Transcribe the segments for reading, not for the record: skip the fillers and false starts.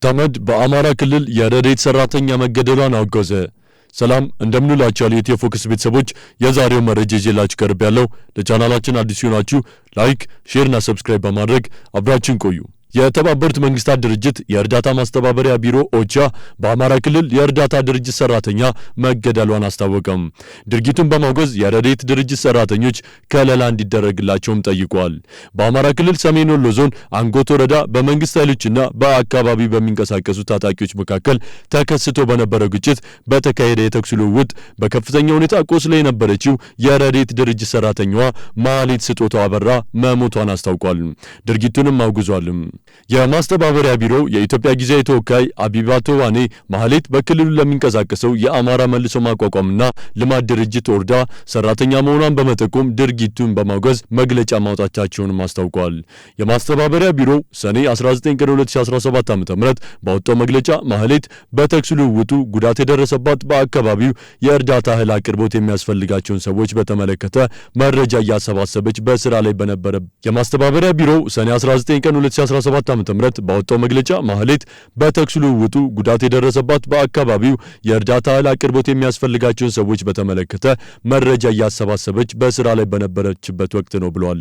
ተመድ በአማራ ክልል የረድኤት ሰራተኛ መገደሏን አወገዘ። ሰላም እንደምንላችኋል የኢትዮ ፎከስ ቤተሰቦች፣ የዛሬው መረጃ ይዤላችሁ ቀርቤያለሁ። ለቻናላችን አዲስ ሆናችሁ ላይክ፣ ሼር እና ሰብስክራይብ በማድረግ አብራችሁን ቆዩ። የተባበሩት መንግስታት ድርጅት የእርዳታ ማስተባበሪያ ቢሮ ኦቻ በአማራ ክልል የእርዳታ ድርጅት ሰራተኛ መገደሏን አስታወቀም። ድርጊቱን በማውገዝ የረድኤት ድርጅት ሰራተኞች ከለላ እንዲደረግላቸውም ጠይቋል። በአማራ ክልል ሰሜን ወሎ ዞን አንጎት ወረዳ በመንግስት ኃይሎችና በአካባቢው በሚንቀሳቀሱ ታጣቂዎች መካከል ተከስቶ በነበረው ግጭት በተካሄደ የተኩስ ልውውጥ በከፍተኛ ሁኔታ ቆስላ የነበረችው የረድኤት ድርጅት ሰራተኛዋ ማህሌት ስጦታው አበራ መሞቷን አስታውቋል። ድርጊቱንም አውግዟል። የማስተባበሪያ ቢሮው የኢትዮጵያ ጊዜያዊ ተወካይ አቢባ ቶዋኔ ማህሌት በክልሉ ለሚንቀሳቀሰው የአማራ መልሶ ማቋቋምና ልማት ድርጅት ኦርዳ ሰራተኛ መሆኗን በመጠቆም ድርጊቱን በማውገዝ መግለጫ ማውጣታቸውንም አስታውቋል። የማስተባበሪያ ቢሮው ሰኔ 19 ቀን 2017 ዓ.ም ባወጣው መግለጫ ማህሌት በተኩስ ልውውጡ ጉዳት የደረሰባት በአካባቢው የእርዳታ እህል አቅርቦት የሚያስፈልጋቸውን ሰዎች በተመለከተ መረጃ እያሰባሰበች በስራ ላይ በነበረ የማስተባበሪያ ቢሮው ሰኔ 19 ቀን 2017 ዓ.ም ባወጣው መግለጫ ማህሌት በተኩስ ልውውጡ ጉዳት የደረሰባት በአካባቢው የእርዳታ እህል አቅርቦት የሚያስፈልጋቸውን ሰዎች በተመለከተ መረጃ እያሰባሰበች በስራ ላይ በነበረችበት ወቅት ነው ብሏል።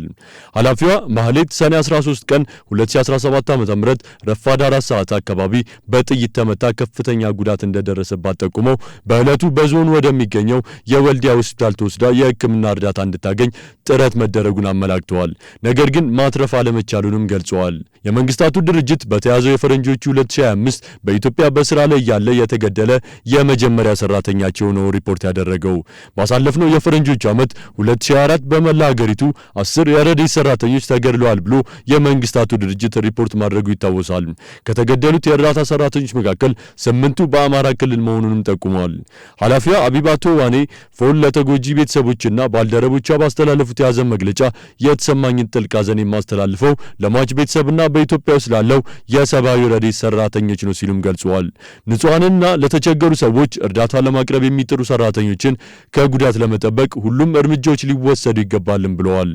ኃላፊዋ ማህሌት ሰኔ 13 ቀን 2017 ዓ.ም ረፋድ 4 ሰዓት አካባቢ በጥይት ተመታ ከፍተኛ ጉዳት እንደደረሰባት ጠቁመው በዕለቱ በዞኑ ወደሚገኘው የወልዲያ ሆስፒታል ተወስዳ የሕክምና እርዳታ እንድታገኝ ጥረት መደረጉን አመላክተዋል። ነገር ግን ማትረፍ አለመቻሉንም ገልጸዋል። የመንግስታቱ ድርጅት በተያዘው የፈረንጆቹ 2025 በኢትዮጵያ በስራ ላይ ያለ የተገደለ የመጀመሪያ ሰራተኛቸው ነው ሪፖርት ያደረገው። ባሳለፍነው የፈረንጆቹ ዓመት 2024 በመላ ሀገሪቱ 10 የረድኤት ሰራተኞች ተገድለዋል ብሎ የመንግስታቱ ድርጅት ሪፖርት ማድረጉ ይታወሳል። ከተገደሉት የእርዳታ ሰራተኞች መካከል 8ቱ በአማራ ክልል መሆኑንም ጠቁመዋል። ኃላፊዋ አቢባ ቶዋኔ ፎል ለተጎጂ ቤተሰቦችና ባልደረቦቿ ባስተላለፉት የያዘን መግለጫ የተሰማኝን ጥልቅ ሐዘን የማስተላልፈው ለሟች ቤተሰብና በኢትዮጵያ ውስጥ ላለው የሰብአዊ ረድኤት ሰራተኞች ነው ሲሉም ገልጸዋል። ንጹሃንና ለተቸገሩ ሰዎች እርዳታ ለማቅረብ የሚጥሩ ሰራተኞችን ከጉዳት ለመጠበቅ ሁሉም እርምጃዎች ሊወሰዱ ይገባልም ብለዋል።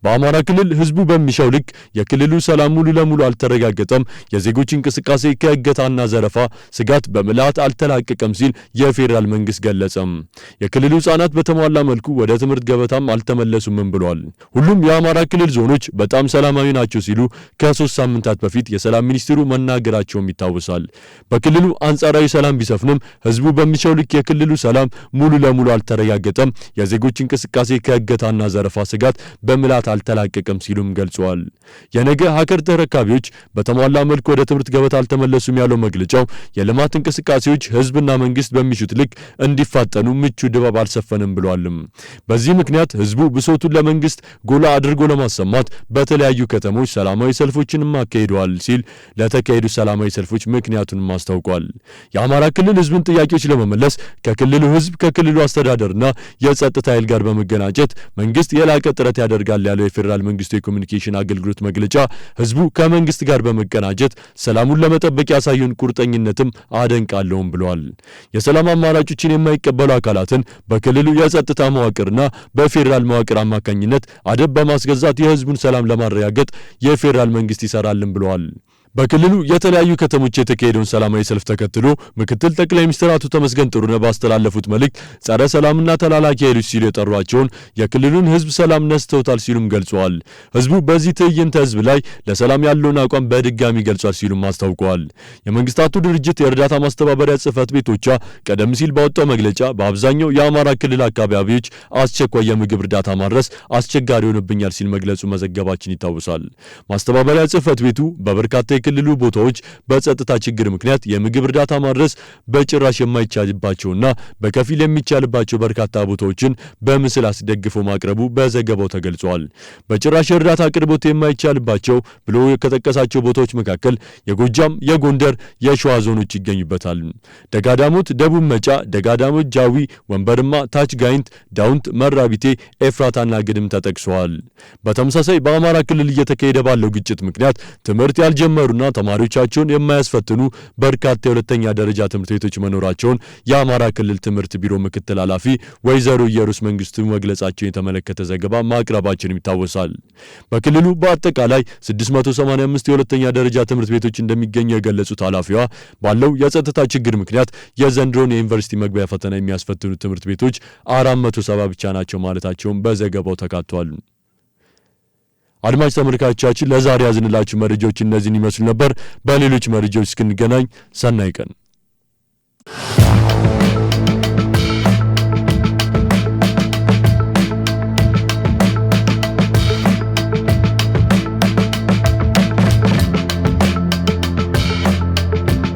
በአማራ ክልል ህዝቡ በሚሻው ልክ የክልሉ ሰላም ሙሉ ለሙሉ አልተረጋገጠም፣ የዜጎች እንቅስቃሴ ከእገታና ዘረፋ ስጋት በምልአት አልተላቀቀም ሲል የፌዴራል መንግስት ገለጸም። የክልሉ ህጻናት በተሟላ መልኩ ወደ ትምህርት ገበታም አልተመለሱም ብለዋል። ሁሉም የአማራ ክልል ዞኖች በጣም ሰላማዊ ናቸው ሲሉ ከ3 ሳምንታት በፊት የሰላም ሚኒስትሩ መናገራቸውም ይታወሳል። በክልሉ አንጻራዊ ሰላም ቢሰፍንም ህዝቡ በሚሻው ልክ የክልሉ ሰላም ሙሉ ለሙሉ አልተረጋገጠም፣ የዜጎች እንቅስቃሴ ከእገታና ዘረፋ ስጋት በምልአት አልተላቀቀም ሲሉም ገልጸዋል። የነገ ሀገር ተረካቢዎች በተሟላ መልኩ ወደ ትምህርት ገበታ አልተመለሱም ያለው መግለጫው የልማት እንቅስቃሴዎች ህዝብና መንግስት በሚሹት ልክ እንዲፋጠኑ ምቹ ድባብ አልሰፈንም ብለዋልም። በዚህ ምክንያት ህዝቡ ብሶቱን ለመንግስት ጎላ አድርጎ ለማሰማት በተለያዩ ከተሞች ሰላማዊ ሰልፎችንም አካሂደዋል ሲል ለተካሄዱ ሰላማዊ ሰልፎች ምክንያቱንም አስታውቋል። የአማራ ክልል ህዝብን ጥያቄዎች ለመመለስ ከክልሉ ህዝብ ከክልሉ አስተዳደርና የጸጥታ ኃይል ጋር በመገናኘት መንግስት የላቀ ጥረት ያደርጋል ያለው የፌዴራል መንግስቱ የኮሚኒኬሽን አገልግሎት መግለጫ ህዝቡ ከመንግስት ጋር በመቀናጀት ሰላሙን ለመጠበቅ ያሳየውን ቁርጠኝነትም አደንቃለሁም ብለዋል። የሰላም አማራጮችን የማይቀበሉ አካላትን በክልሉ የጸጥታ መዋቅርና በፌዴራል መዋቅር አማካኝነት አደብ በማስገዛት የህዝቡን ሰላም ለማረጋገጥ የፌዴራል መንግስት ይሰራልን ብለዋል። በክልሉ የተለያዩ ከተሞች የተካሄደውን ሰላማዊ ሰልፍ ተከትሎ ምክትል ጠቅላይ ሚኒስትር አቶ ተመስገን ጥሩነህ ባስተላለፉት መልእክት ጸረ ሰላምና ተላላኪ ኃይሎች ሲሉ የጠሯቸውን የክልሉን ህዝብ ሰላም ነስተውታል ሲሉም ገልጸዋል። ህዝቡ በዚህ ትዕይንተ ህዝብ ላይ ለሰላም ያለውን አቋም በድጋሚ ገልጿል ሲሉም አስታውቀዋል። የመንግስታቱ ድርጅት የእርዳታ ማስተባበሪያ ጽህፈት ቤቶቿ ቀደም ሲል ባወጣው መግለጫ በአብዛኛው የአማራ ክልል አካባቢዎች አስቸኳይ የምግብ እርዳታ ማድረስ አስቸጋሪ ሆኖብኛል ሲል መግለጹ መዘገባችን ይታወሳል። ማስተባበሪያ ጽህፈት ቤቱ በበርካታ የክልሉ ቦታዎች በጸጥታ ችግር ምክንያት የምግብ እርዳታ ማድረስ በጭራሽ የማይቻልባቸውና በከፊል የሚቻልባቸው በርካታ ቦታዎችን በምስል አስደግፎ ማቅረቡ በዘገባው ተገልጿል። በጭራሽ እርዳታ አቅርቦት የማይቻልባቸው ብሎ ከጠቀሳቸው ቦታዎች መካከል የጎጃም፣ የጎንደር፣ የሸዋ ዞኖች ይገኙበታል። ደጋዳሞት፣ ደቡብ መጫ፣ ደጋዳሞት፣ ጃዊ፣ ወንበርማ፣ ታች ጋይንት፣ ዳውንት፣ መራቢቴ፣ ኤፍራታና ግድም ተጠቅሰዋል። በተመሳሳይ በአማራ ክልል እየተካሄደ ባለው ግጭት ምክንያት ትምህርት ያልጀመሩ የማይችሉና ተማሪዎቻቸውን የማያስፈትኑ በርካታ የሁለተኛ ደረጃ ትምህርት ቤቶች መኖራቸውን የአማራ ክልል ትምህርት ቢሮ ምክትል ኃላፊ ወይዘሮ ኢየሩስ መንግስቱ መግለጻቸውን የተመለከተ ዘገባ ማቅረባችን ይታወሳል። በክልሉ በአጠቃላይ 685 የሁለተኛ ደረጃ ትምህርት ቤቶች እንደሚገኙ የገለጹት ኃላፊዋ ባለው የጸጥታ ችግር ምክንያት የዘንድሮን የዩኒቨርሲቲ መግቢያ ፈተና የሚያስፈትኑ ትምህርት ቤቶች 470 ብቻ ናቸው ማለታቸውን በዘገባው ተካቷል። አድማጭ ተመልካቾቻችን ለዛሬ ያዝንላችሁ መረጃዎች እነዚህን ይመስሉ ነበር። በሌሎች መረጃዎች እስክንገናኝ ሰናይ ቀን